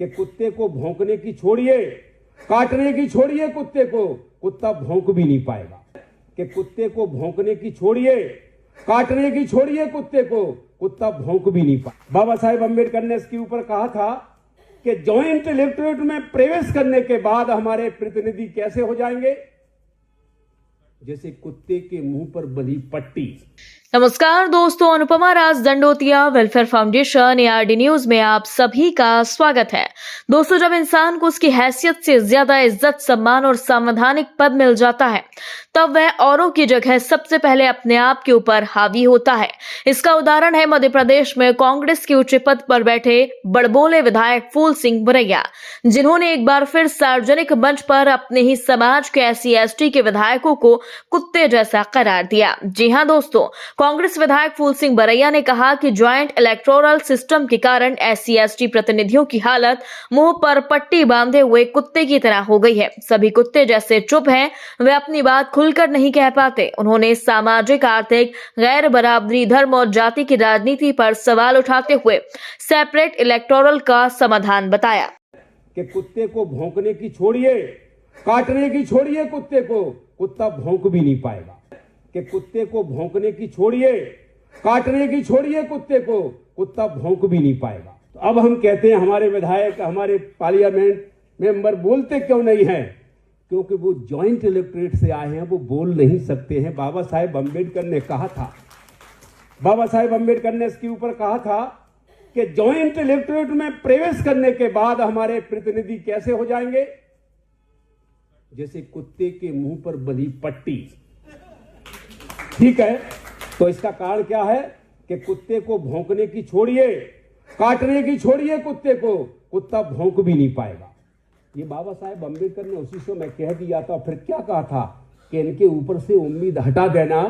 कि कुत्ते को भौंकने की छोड़िए, काटने की छोड़िए कुत्ते को, कुत्ता भौंक भी नहीं पाएगा। कि कुत्ते को भौंकने की छोड़िए, काटने की छोड़िए कुत्ते को, कुत्ता भौंक भी नहीं पाएगा। बाबा साहेब अम्बेडकर ने इसके ऊपर कहा था कि जॉइंट इलेक्टोरेट में प्रवेश करने के बाद हमारे प्रतिनिधि कैसे हो जाएंगे, जैसे कुत्ते के मुंह पर बंधी पट्टी। नमस्कार दोस्तों, Anupama Raj Dandotiya welfare foundation ARD news में आप सभी का स्वागत है। दोस्तों, जब इंसान को उसकी हैसियत से ज्यादा इज्जत, सम्मान और संवैधानिक पद मिल जाता है तब वह औरों की जगह सबसे पहले अपने आप के ऊपर हावी होता है। इसका उदाहरण है मध्य प्रदेश में कांग्रेस के उच्च पद पर बैठे बड़बोले विधायक फूल सिंह बरैया, जिन्होंने एक बार फिर सार्वजनिक मंच पर अपने ही समाज के SC/ST के विधायकों को कुत्ते जैसा करार दिया। जी हां दोस्तों, कांग्रेस विधायक फूल सिंह बरैया ने कहा कि ज्वाइंट इलेक्टोरल सिस्टम के कारण SC/ST प्रतिनिधियों की हालत मुंह पर पट्टी बांधे हुए कुत्ते की तरह हो गई है। सभी कुत्ते जैसे चुप हैं, वे अपनी बात खुलकर नहीं कह पाते। उन्होंने सामाजिक, आर्थिक गैर बराबरी, धर्म और जाति की राजनीति पर सवाल उठाते हुए सेपरेट इलेक्टोरल का समाधान बताया। कि कुत्ते को भौंकने की छोड़िए, काटने की छोड़िए कुत्ते को, कुत्ता भौंक भी नहीं पाएगा। कि कुत्ते को भौंकने की छोड़िए, काटने की छोड़िए कुत्ते को, कुत्ता भौंक भी नहीं पाएगा। तो अब हम कहते हैं हमारे विधायक, हमारे पार्लियामेंट मेंबर बोलते क्यों नहीं हैं? क्योंकि वो जॉइंट इलेक्टोरेट से आए हैं, वो बोल नहीं सकते हैं। बाबा साहेब अम्बेडकर ने कहा था, बाबा साहेब अम्बेडकर ने इसके ऊपर कहा था कि जॉइंट इलेक्टोरेट में प्रवेश करने के बाद हमारे प्रतिनिधि कैसे हो जाएंगे, जैसे कुत्ते के मुंह पर बंधी पट्टी। ठीक है, तो इसका कारण क्या है कि कुत्ते को भौंकने की छोड़िए, काटने की छोड़िए कुत्ते को, कुत्ता भौंक भी नहीं पाएगा। ये बाबा साहेब अम्बेडकर ने उसी समय कह दिया था। फिर क्या कहा था कि इनके ऊपर से उम्मीद हटा देना,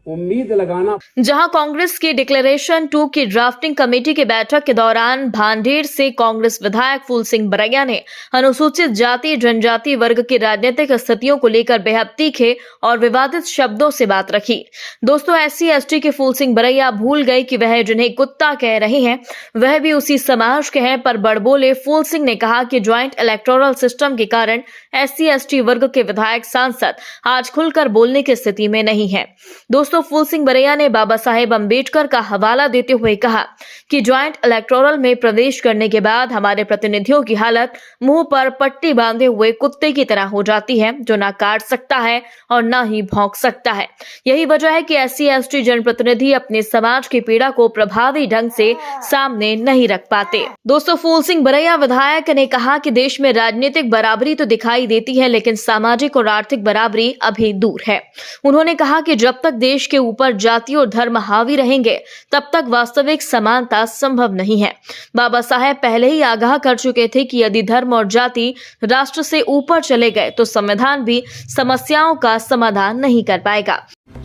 उम्मीद लगाना। जहां कांग्रेस की डिक्लेरेशन 2 की ड्राफ्टिंग कमेटी की बैठक के दौरान भांडेर से कांग्रेस विधायक फूल सिंह बरैया ने अनुसूचित जाति जनजाति वर्ग की राजनीतिक स्थितियों को लेकर बेहद तीखे और विवादित शब्दों से बात रखी। दोस्तों, SC/ST के फूल सिंह बरैया भूल गए कि वह जिन्हें कुत्ता कह रहे हैं वह भी उसी समाज के हैं। पर बड़बोले फूल सिंह ने कहा कि ज्वाइंट इलेक्टोरल सिस्टम के कारण SC/ST वर्ग के विधायक, सांसद आज खुलकर बोलने की स्थिति में नहीं है। दोस्तों, फूल सिंह बरैया ने बाबा साहेब अम्बेडकर का हवाला देते हुए कहा कि ज्वाइंट इलेक्टोरल में प्रवेश करने के बाद हमारे प्रतिनिधियों की हालत मुंह पर पट्टी बांधे हुए कुत्ते की तरह हो जाती है, जो ना काट सकता है और ना ही भौंक सकता है। यही वजह है कि SC/ST जनप्रतिनिधि अपने समाज की पीड़ा को प्रभावी ढंग से सामने नहीं रख पाते। दोस्तों, फूल सिंह बरैया विधायक ने कहा कि देश में राजनीतिक बराबरी तो दिखाई देती है, लेकिन सामाजिक और आर्थिक बराबरी अभी दूर है। उन्होंने कहा कि जब तक देश के ऊपर जाति और धर्म हावी रहेंगे तब तक वास्तविक समानता संभव नहीं है। बाबा साहेब पहले ही आगाह कर चुके थे कि यदि धर्म और जाति राष्ट्र से ऊपर चले गए तो संविधान भी समस्याओं का समाधान नहीं कर पाएगा।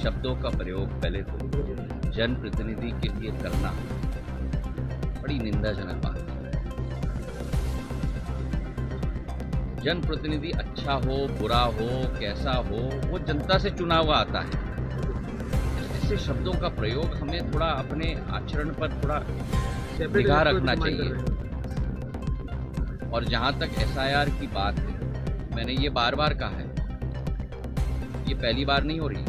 शब्दों का प्रयोग पहले तो जनप्रतिनिधि के लिए करना बड़ी निंदाजनक बात है। जनप्रतिनिधि अच्छा हो, बुरा हो, कैसा हो, वो जनता से चुना हुआ आता है। ऐसे शब्दों का प्रयोग हमें थोड़ा अपने आचरण पर थोड़ा निगाह रखना चाहिए। और जहां तक SIR की बात है, मैंने ये बार बार कहा है, ये पहली बार नहीं हो रही।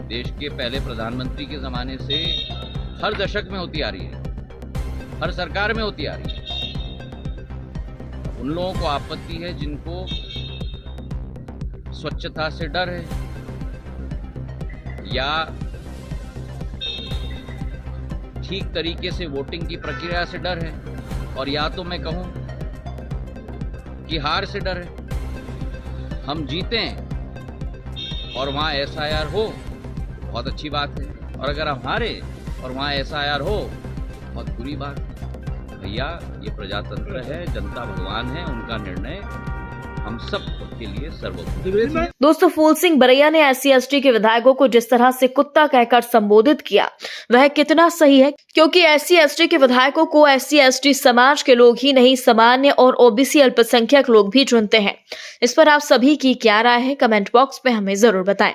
देश के पहले प्रधानमंत्री के जमाने से हर दशक में होती आ रही है, हर सरकार में होती आ रही है। उन लोगों को आपत्ति है जिनको स्वच्छता से डर है या ठीक तरीके से वोटिंग की प्रक्रिया से डर है, और या तो मैं कहूं कि हार से डर है। हम जीतें और वहां SIR हो, बहुत अच्छी बात है, और अगर हम हारे और वहां SIR हो, बहुत बुरी बात है। भैया, ये प्रजातंत्र है, जनता भगवान है, उनका निर्णय हम सब के लिए सर्वोपरि। दोस्तों, फूल सिंह बरैया ने SC/ST के विधायकों को जिस तरह से कुत्ता कहकर संबोधित किया वह कितना सही है, क्योंकि SC/ST के विधायकों को SC/ST समाज के लोग ही नहीं सामान्य और OBC अल्पसंख्यक लोग भी चुनते हैं। इस पर आप सभी की क्या राय है, कमेंट बॉक्स में हमें जरूर बताएं।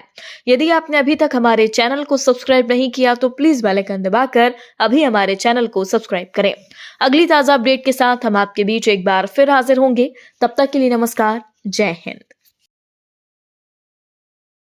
यदि आपने अभी तक हमारे चैनल को सब्सक्राइब नहीं किया तो प्लीज बेल आइकन दबाकर अभी हमारे चैनल को सब्सक्राइब करें। अगली ताजा अपडेट के साथ हम आपके बीच एक बार फिर हाजिर होंगे। तब तक के लिए नमस्कार, जय हिंद।